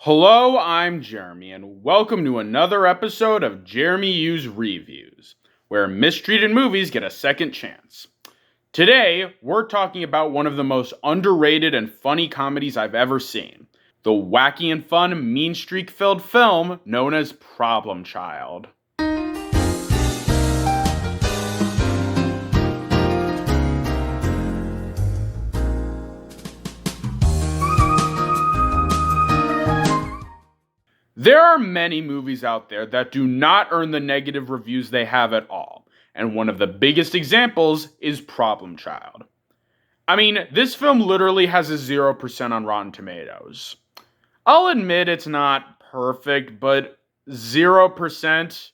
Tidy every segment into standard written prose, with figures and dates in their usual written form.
Hello, I'm Jeremy, and welcome to another episode of RevUs Reviews, where mistreated movies get a second chance. Today, we're talking about one of the most underrated and funny comedies I've ever seen, the wacky and fun, mean streak-filled film known as Problem Child. There are many movies out there that do not earn the negative reviews they have at all, and one of the biggest examples is Problem Child. I mean, this film literally has a 0% on Rotten Tomatoes. I'll admit it's not perfect, but 0%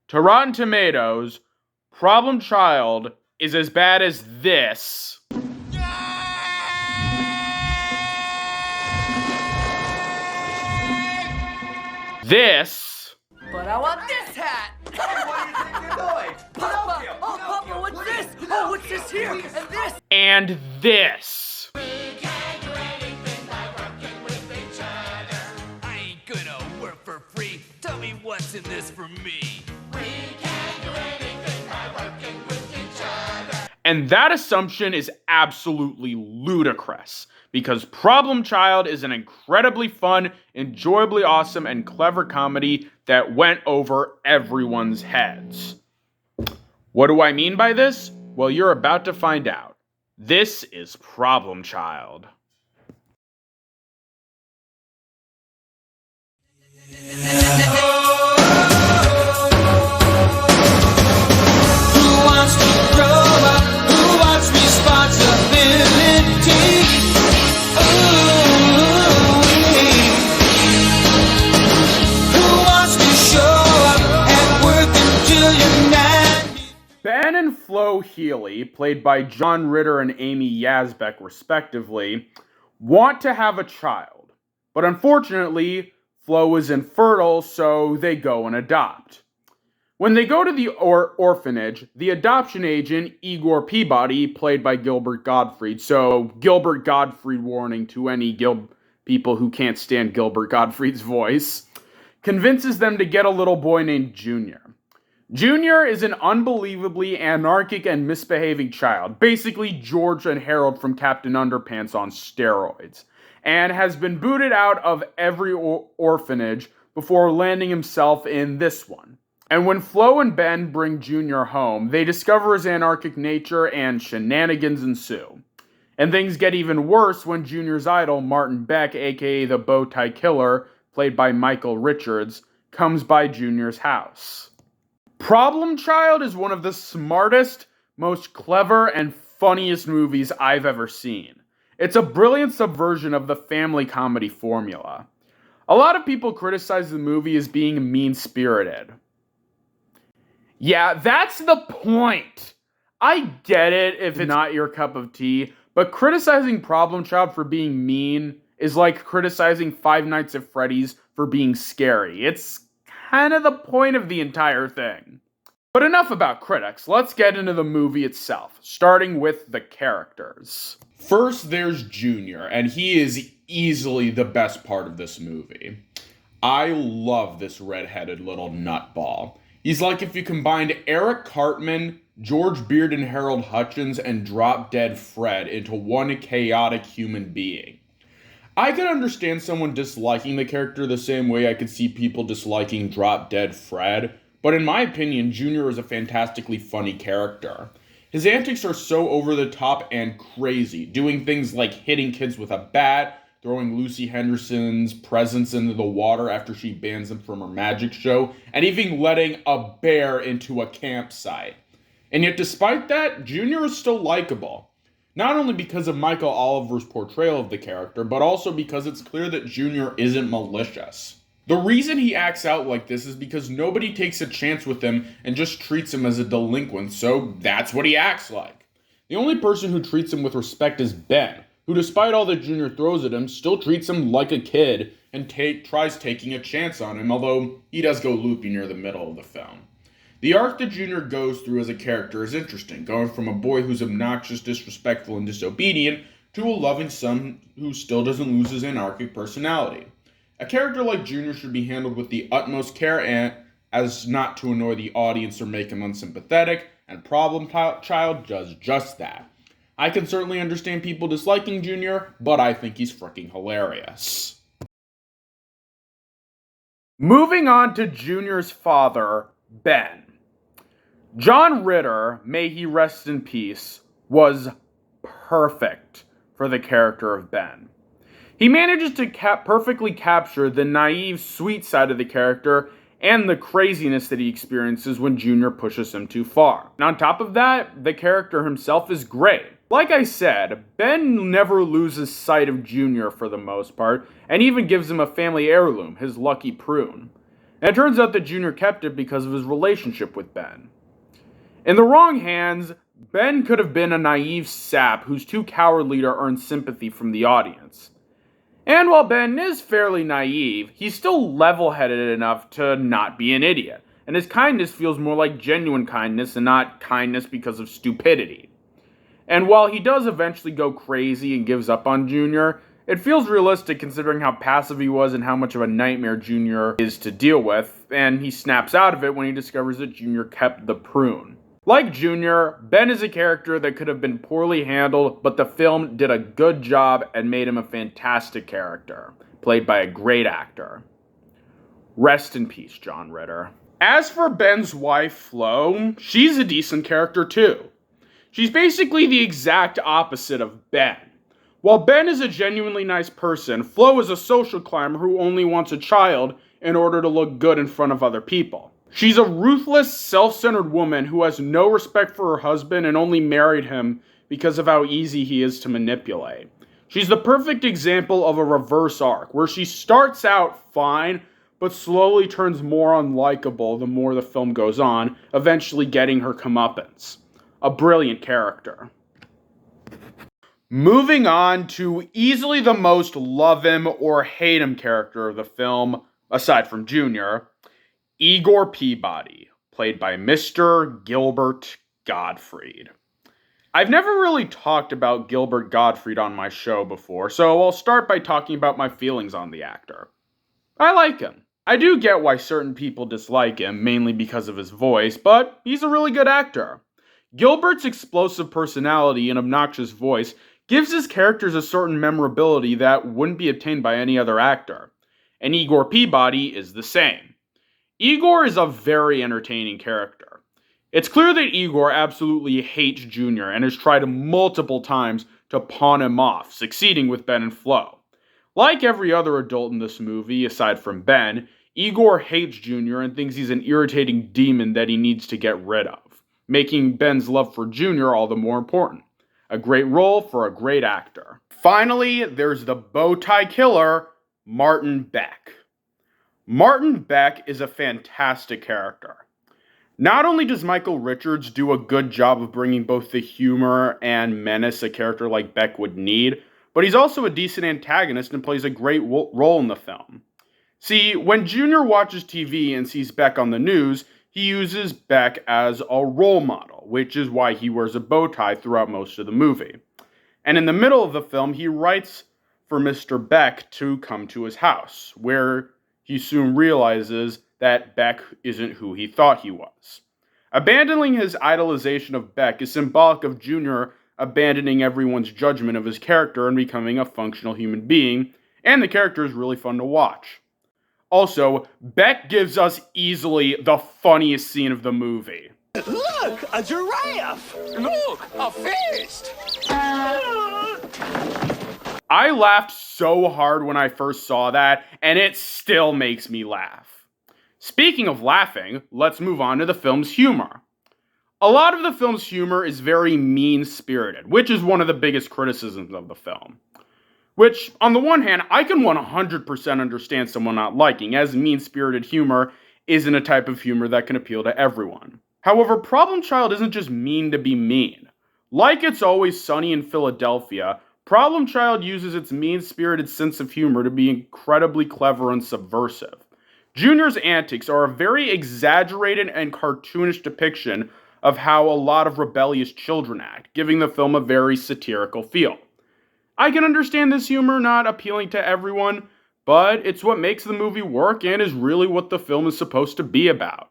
to Rotten Tomatoes, Problem Child is as bad as this. This. But I want this hat! What do you think you're doing? Papa! Oh, Papa, what's this? Oh, what's this here? And this? And this. We can't do anything by working with each other. I ain't gonna work for free. Tell me what's in this for me. We can't do anything by working with each other. And that assumption is absolutely ludicrous, because Problem Child is an incredibly fun, enjoyably awesome, and clever comedy that went over everyone's heads. What do I mean by this? Well, you're about to find out. This is Problem Child. Ben and Flo Healy, played by John Ritter and Amy Yazbek respectively, want to have a child. But unfortunately, Flo is infertile, so they go and adopt. When they go to the orphanage, the adoption agent, Igor Peabody, played by Gilbert Gottfried, so Gilbert Gottfried warning to any people who can't stand Gilbert Gottfried's voice, convinces them to get a little boy named Junior. Junior is an unbelievably anarchic and misbehaving child, basically George and Harold from Captain Underpants on steroids, and has been booted out of every orphanage before landing himself in this one. And when Flo and Ben bring Junior home, they discover his anarchic nature and shenanigans ensue. And things get even worse when Junior's idol, Martin Beck, aka the Bowtie Killer, played by Michael Richards, comes by Junior's house. Problem Child is one of the smartest, most clever, and funniest movies I've ever seen. It's a brilliant subversion of the family comedy formula. A lot of people criticize the movie as being mean-spirited. Yeah, that's the point. I get it if it's not your cup of tea, but criticizing Problem Child for being mean is like criticizing Five Nights at Freddy's for being scary. It's kind of the point of the entire thing. But enough about critics, let's get into the movie itself, starting with the characters. First, there's Junior, and he is easily the best part of this movie. I love this red-headed little nutball. He's like if you combined Eric Cartman, George Beard and Harold Hutchins, and Drop Dead Fred into one chaotic human being. I could understand someone disliking the character the same way I could see people disliking Drop Dead Fred, but in my opinion, Junior is a fantastically funny character. His antics are so over the top and crazy, doing things like hitting kids with a bat, throwing Lucy Henderson's presents into the water after she bans them from her magic show, and even letting a bear into a campsite. And yet despite that, Junior is still likable. Not only because of Michael Oliver's portrayal of the character, but also because it's clear that Junior isn't malicious. The reason he acts out like this is because nobody takes a chance with him and just treats him as a delinquent, so that's what he acts like. The only person who treats him with respect is Ben, who despite all that Junior throws at him, still treats him like a kid and tries taking a chance on him, although he does go loopy near the middle of the film. The arc that Junior goes through as a character is interesting, going from a boy who's obnoxious, disrespectful, and disobedient to a loving son who still doesn't lose his anarchic personality. A character like Junior should be handled with the utmost care and as not to annoy the audience or make him unsympathetic, and Problem Child does just that. I can certainly understand people disliking Junior, but I think he's freaking hilarious. Moving on to Junior's father, Ben. John Ritter, may he rest in peace, was perfect for the character of Ben. He manages to perfectly capture the naive, sweet side of the character and the craziness that he experiences when Junior pushes him too far. And on top of that, the character himself is great. Like I said, Ben never loses sight of Junior for the most part, and even gives him a family heirloom, his lucky prune. And it turns out that Junior kept it because of his relationship with Ben. In the wrong hands, Ben could have been a naive sap who's too cowardly to earn sympathy from the audience. And while Ben is fairly naive, he's still level-headed enough to not be an idiot, and his kindness feels more like genuine kindness and not kindness because of stupidity. And while he does eventually go crazy and gives up on Junior, it feels realistic considering how passive he was and how much of a nightmare Junior is to deal with, and he snaps out of it when he discovers that Junior kept the prune. Like Junior, Ben is a character that could have been poorly handled, but the film did a good job and made him a fantastic character, played by a great actor. Rest in peace, John Ritter. As for Ben's wife, Flo, she's a decent character too. She's basically the exact opposite of Ben. While Ben is a genuinely nice person, Flo is a social climber who only wants a child in order to look good in front of other people. She's a ruthless, self-centered woman who has no respect for her husband and only married him because of how easy he is to manipulate. She's the perfect example of a reverse arc, where she starts out fine, but slowly turns more unlikable the more the film goes on, eventually getting her comeuppance. A brilliant character. Moving on to easily the most love him or hate him character of the film, aside from Junior, Igor Peabody, played by Mr. Gilbert Gottfried. I've never really talked about Gilbert Gottfried on my show before, so I'll start by talking about my feelings on the actor. I like him. I do get why certain people dislike him, mainly because of his voice, but he's a really good actor. Gilbert's explosive personality and obnoxious voice gives his characters a certain memorability that wouldn't be obtained by any other actor, and Igor Peabody is the same. Igor is a very entertaining character. It's clear that Igor absolutely hates Junior and has tried multiple times to pawn him off, succeeding with Ben and Flo. Like every other adult in this movie, aside from Ben, Igor hates Junior and thinks he's an irritating demon that he needs to get rid of, making Ben's love for Junior all the more important. A great role for a great actor. Finally, there's the bow tie killer, Martin Beck. Martin Beck is a fantastic character. Not only does Michael Richards do a good job of bringing both the humor and menace a character like Beck would need, but he's also a decent antagonist and plays a great role in the film. See, when Junior watches TV and sees Beck on the news, he uses Beck as a role model, which is why he wears a bow tie throughout most of the movie. And in the middle of the film, he writes for Mr. Beck to come to his house, where he soon realizes that Beck isn't who he thought he was. Abandoning his idolization of Beck is symbolic of Junior abandoning everyone's judgment of his character and becoming a functional human being, and the character is really fun to watch. Also, Beck gives us easily the funniest scene of the movie. Look, a giraffe! Look, a fist! I laughed so hard when I first saw that, and it still makes me laugh. Speaking of laughing, let's move on to the film's humor. A lot of the film's humor is very mean-spirited, which is one of the biggest criticisms of the film. Which, on the one hand, I can 100% understand someone not liking, as mean-spirited humor isn't a type of humor that can appeal to everyone. However, Problem Child isn't just mean to be mean. Like It's Always Sunny in Philadelphia, Problem Child uses its mean-spirited sense of humor to be incredibly clever and subversive. Junior's antics are a very exaggerated and cartoonish depiction of how a lot of rebellious children act, giving the film a very satirical feel. I can understand this humor not appealing to everyone, but it's what makes the movie work and is really what the film is supposed to be about.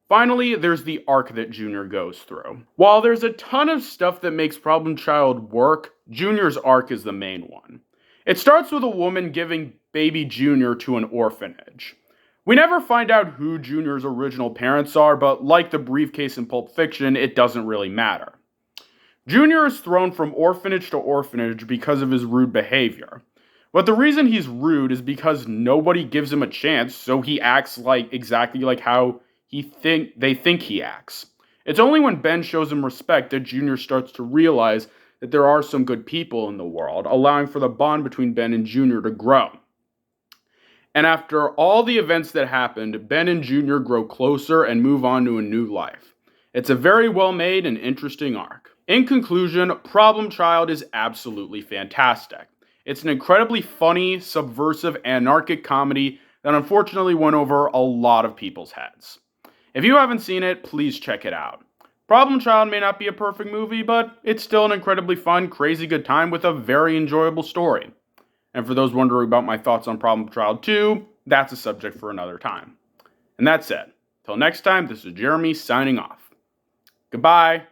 Finally, there's the arc that Junior goes through. While there's a ton of stuff that makes Problem Child work, Junior's arc is the main one. It starts with a woman giving baby Junior to an orphanage. We never find out who Junior's original parents are, but like the briefcase in Pulp Fiction, it doesn't really matter. Junior is thrown from orphanage to orphanage because of his rude behavior. But the reason he's rude is because nobody gives him a chance, so he acts exactly like how they think he acts. It's only when Ben shows him respect that Junior starts to realize that there are some good people in the world, allowing for the bond between Ben and Junior to grow. And after all the events that happened, Ben and Junior grow closer and move on to a new life. It's a very well made and interesting arc. In conclusion, Problem Child is absolutely fantastic. It's an incredibly funny, subversive, anarchic comedy that unfortunately went over a lot of people's heads. If you haven't seen it, please check it out. Problem Child may not be a perfect movie, but it's still an incredibly fun, crazy good time with a very enjoyable story. And for those wondering about my thoughts on Problem Child 2, that's a subject for another time. And that's it. Till next time, this is Jeremy signing off. Goodbye.